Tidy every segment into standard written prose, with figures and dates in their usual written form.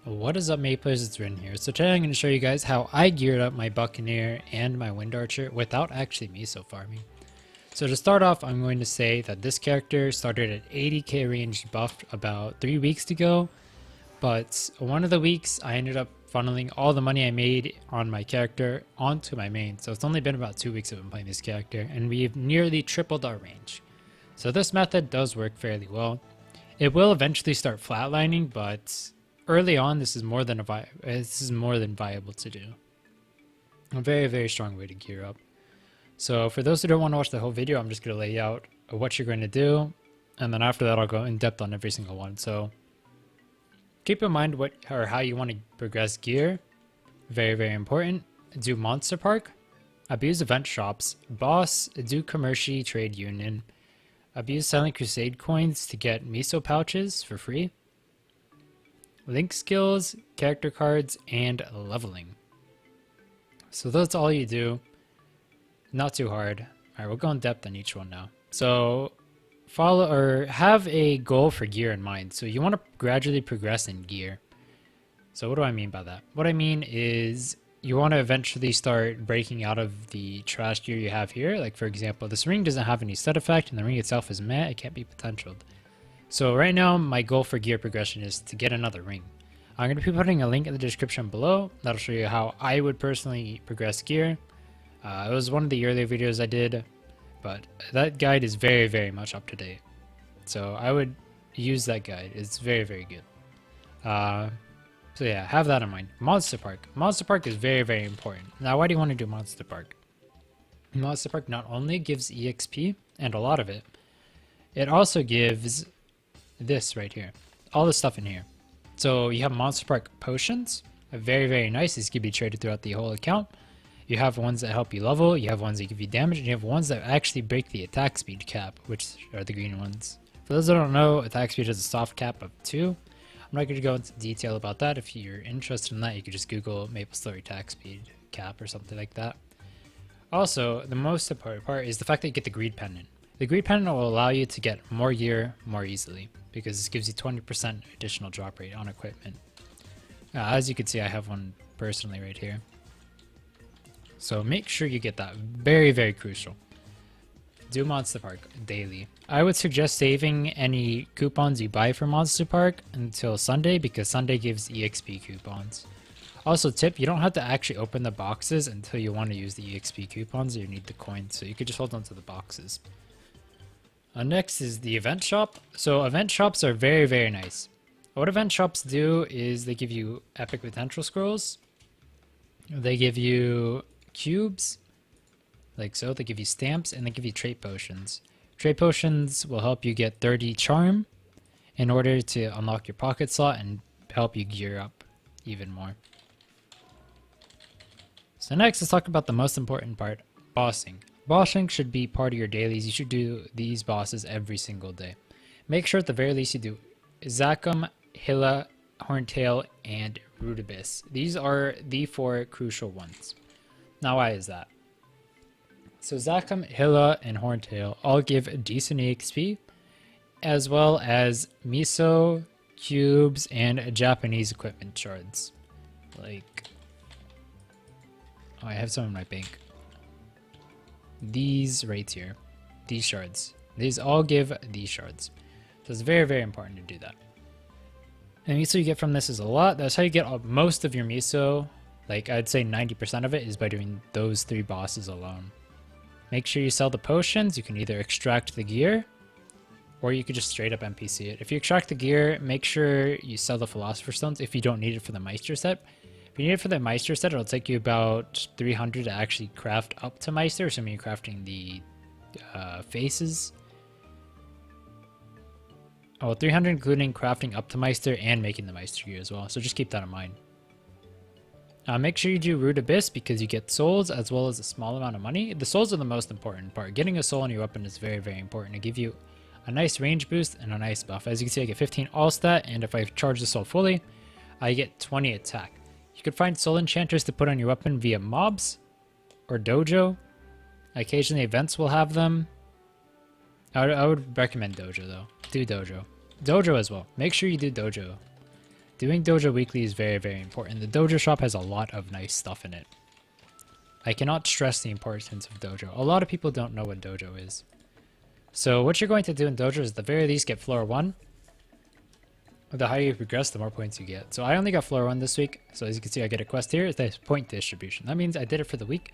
What is up, Maples? It's Rhinne here. So today I'm going to show you guys how I geared up my Buccaneer and my Wind Archer without actually meso farming. So to start off, I'm going to say that this character started at 80k range buffed about 3 weeks ago, but one of the weeks I ended up funneling all the money I made on my character onto my main. So it's only been about 2 weeks I've been playing this character, and we've nearly tripled our range. So this method does work fairly well. It will eventually start flatlining, but early on, this is more than viable to do. A very, very strong way to gear up. So for those who don't want to watch the whole video, I'm just going to lay out what you're going to do, and then after that, I'll go in depth on every single one. So keep in mind what or how you want to progress gear. Very, very important. Do Monster Park, abuse event shops, boss, do Commerci trade union, abuse selling Crusade Coins to get meso pouches for free. Link skills, character cards, and leveling. So that's all you do. Not too hard. Alright, we'll go in depth on each one now. So follow or have a goal for gear in mind. So you want to gradually progress in gear. So what do I mean by that? What I mean is you want to eventually start breaking out of the trash gear you have here. Like for example, this ring doesn't have any set effect and the ring itself is meh, it can't be potentialed. So right now, my goal for gear progression is to get another ring. I'm going to be putting a link in the description below. That'll show you how I would personally progress gear. It was one of the earlier videos I did, but that guide is very, very much up to date. So I would use that guide. It's very, very good. So yeah, have that in mind. Monster Park. Monster Park is very, very important. Now, why do you want to do Monster Park? Monster Park not only gives EXP, and a lot of it, it also gives this right here, all the stuff in here. So you have Monster Park potions, very, very nice. These can be traded throughout the whole account. You have ones that help you level, you have ones that give you damage, and you have ones that actually break the attack speed cap, which are the green ones. For those that don't know, attack speed has a soft cap of 2. I'm not going to go into detail about that. If you're interested in that, you could just Google MapleStory attack speed cap or something like that. Also, the most important part is the fact that you get the greed pendant. The greed pendant will allow you to get more gear more easily, because this gives you 20% additional drop rate on equipment. As you can see, I have one personally right here. So make sure you get that. Very, very crucial. Do Monster Park daily. I would suggest saving any coupons you buy for Monster Park until Sunday, because Sunday gives EXP coupons. Also tip, you don't have to actually open the boxes until you want to use the EXP coupons or you need the coins, so you could just hold on to the boxes. Next is the event shop. So event shops are very, very nice. What event shops do is they give you epic potential scrolls. They give you cubes, like so. They give you stamps, and they give you trait potions. Trait potions will help you get 30 charm in order to unlock your pocket slot and help you gear up even more. So next, let's talk about the most important part, bossing. Bossing should be part of your dailies. You should do these bosses every single day. Make sure at the very least you do Zachem, Hilla, Horntail, and Rudibus. These are the 4 crucial ones. Now, why is that? So Zachem, Hilla, and Horntail all give decent EXP, as well as meso, cubes, and Japanese equipment shards. Like, oh, I have some in my bank. These right here, these shards, these all give these shards. So it's very, very important to do that. And the meso you get from this is a lot. That's how you get most of your meso. Like I'd say 90% of it is by doing those 3 bosses alone. Make sure you sell the potions. You can either extract the gear or you could just straight up NPC it. If you extract the gear, make sure you sell the Philosopher's Stones if you don't need it for the Meister set. If you need it for the Meister set, it'll take you about 300 to actually craft up to Meister, assuming you're crafting the faces. Oh, 300 including crafting up to Meister and making the Meister gear as well, so just keep that in mind. Make sure you do Root Abyss because you get souls as well as a small amount of money. The souls are the most important part. Getting a soul on your weapon is very, very important to give you a nice range boost and a nice buff. As you can see, I get 15 all stat, and if I charge the soul fully, I get 20 attack. You could find soul enchanters to put on your weapon via mobs or dojo. Occasionally events will have them. I would recommend dojo though. Do dojo. Dojo as well. Make sure you do dojo. Doing Dojo weekly is very, very important. The Dojo shop has a lot of nice stuff in it. I cannot stress the importance of Dojo. A lot of people don't know what Dojo is. So what you're going to do in Dojo is at the very least get floor 1. The higher you progress, the more points you get. So I only got floor 1 this week. So as you can see, I get a quest here. It's the point distribution. That means I did it for the week.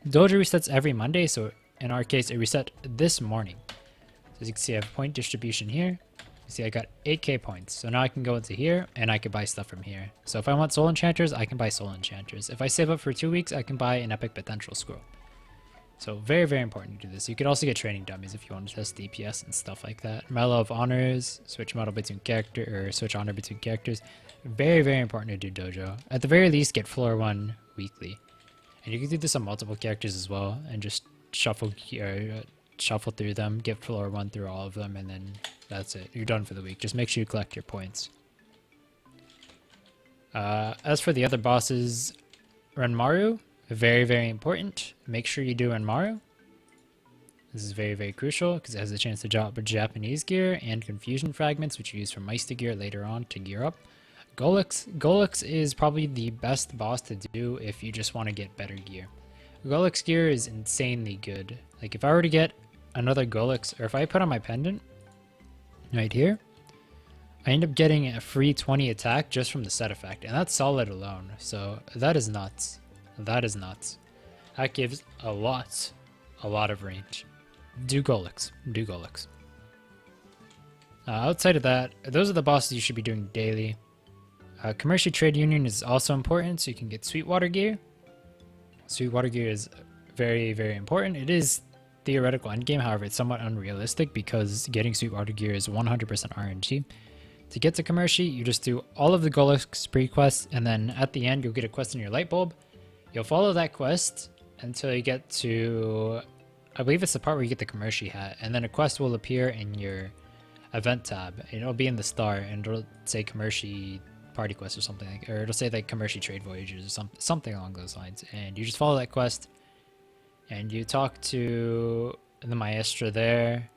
Dojo resets every Monday. So in our case, it reset this morning. So as you can see, I have point distribution here. You see, I got 8k points. So now I can go into here and I can buy stuff from here. So if I want soul enchanters, I can buy soul enchanters. If I save up for 2 weeks, I can buy an epic potential scroll. So very, very important to do this. You could also get training dummies if you want to test DPS and stuff like that. Medal of Honors, switch model between character or switch honor between characters. Very, very important to do Dojo. At the very least, get floor 1 weekly. And you can do this on multiple characters as well and just shuffle through them, get floor 1 through all of them, and then that's it. You're done for the week. Just make sure you collect your points. As for the other bosses, Ranmaru, very, very important. Make sure you do Ranmaru. This is very, very crucial because it has a chance to drop Japanese gear and confusion fragments, which you use for Meister gear later on to gear up. Golux is probably the best boss to do if you just want to get better gear. Golux gear is insanely good. Like if I were to get another Golux, or if I put on my pendant right here, I end up getting a free 20 attack just from the set effect, and that's solid alone. So that is nuts. That is nuts. That gives a lot of range. Do Golux. Do Golux. Outside of that, those are the bosses you should be doing daily. Commerci Trade Union is also important, so you can get Sweetwater gear. Sweetwater gear is very, very important. It is theoretical endgame, however, it's somewhat unrealistic because getting Sweetwater gear is 100% RNG. To get to Commerci, you just do all of the Golux pre-quests, and then at the end, you'll get a quest in your light bulb. You'll follow that quest until you get to, I believe it's the part where you get the Commerci hat, and then a quest will appear in your event tab. It'll be in the star, and it'll say Commerci party quest or something, like, or it'll say like Commerci trade voyages or something along those lines. And you just follow that quest, and you talk to the maestra there,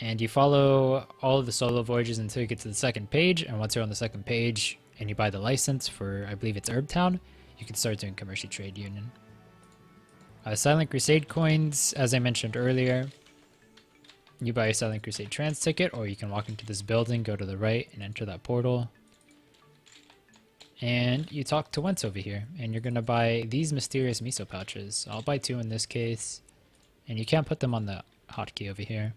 and you follow all of the solo voyages until you get to the second page. And once you're on the second page and you buy the license for, I believe it's Herb Town, you can start doing Commerci Trade Union. Silent Crusade Coins, as I mentioned earlier, you buy a Silent Crusade trans ticket, or you can walk into this building, go to the right, and enter that portal. And you talk to Wentz over here, and you're going to buy these mysterious meso pouches. I'll buy 2 in this case, and you can't put them on the hotkey over here.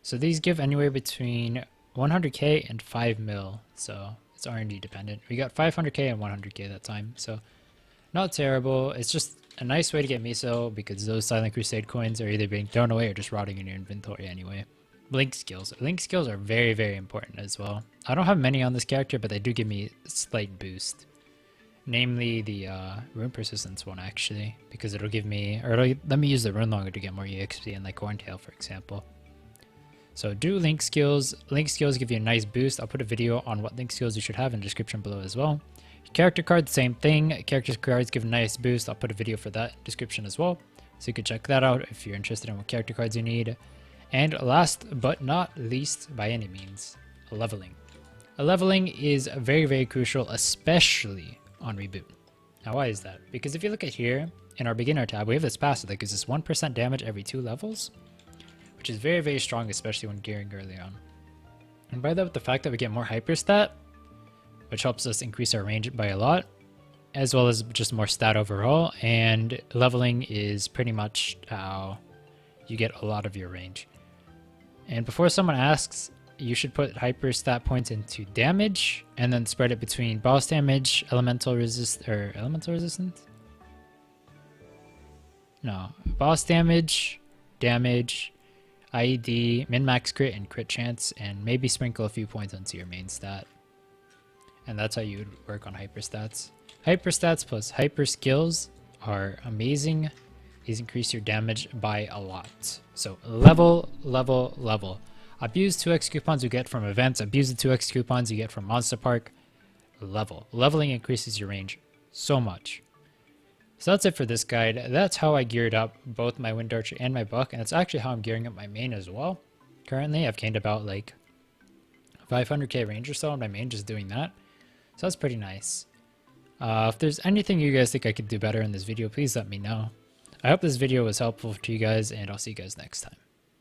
So these give anywhere between 100k and 5 mil, so it's RNG dependent. We got 500k and 100k that time, so not terrible. It's just a nice way to get meso because those Silent Crusade coins are either being thrown away or just rotting in your inventory anyway. Link skills. Link skills are very, very important as well. I don't have many on this character, but they do give me a slight boost. Namely the rune persistence one actually, because it'll give me, or it'll let me use the rune longer to get more EXP in like Horntail for example. So do link skills. Link skills give you a nice boost. I'll put a video on what link skills you should have in the description below as well. Character cards, same thing. Character cards give a nice boost. I'll put a video for that description as well. So you can check that out if you're interested in what character cards you need. And last but not least by any means, leveling. Leveling is very, very crucial, especially on Reboot. Now why is that? Because if you look at here, in our beginner tab, we have this passive that gives us 1% damage every 2 levels, which is very, very strong, especially when gearing early on. And by that, with the fact that we get more hyper stat, which helps us increase our range by a lot, as well as just more stat overall, and leveling is pretty much how you get a lot of your range. And before someone asks, you should put hyper stat points into damage, and then spread it between boss damage, elemental resistance? No, boss damage, IED, min-max crit, and crit chance, and maybe sprinkle a few points onto your main stat. And that's how you would work on hyper stats. Hyper stats plus hyper skills are amazing. These increase your damage by a lot. So level. Abuse 2x coupons you get from events. Abuse the 2x coupons you get from Monster Park. Leveling increases your range so much. So that's it for this guide. That's how I geared up both my Wind Archer and my Buck, and it's actually how I'm gearing up my main as well. Currently, I've gained about like 500k range or so on my main just doing that. So that's pretty nice. If there's anything you guys think I could do better in this video, please let me know. I hope this video was helpful to you guys, and I'll see you guys next time.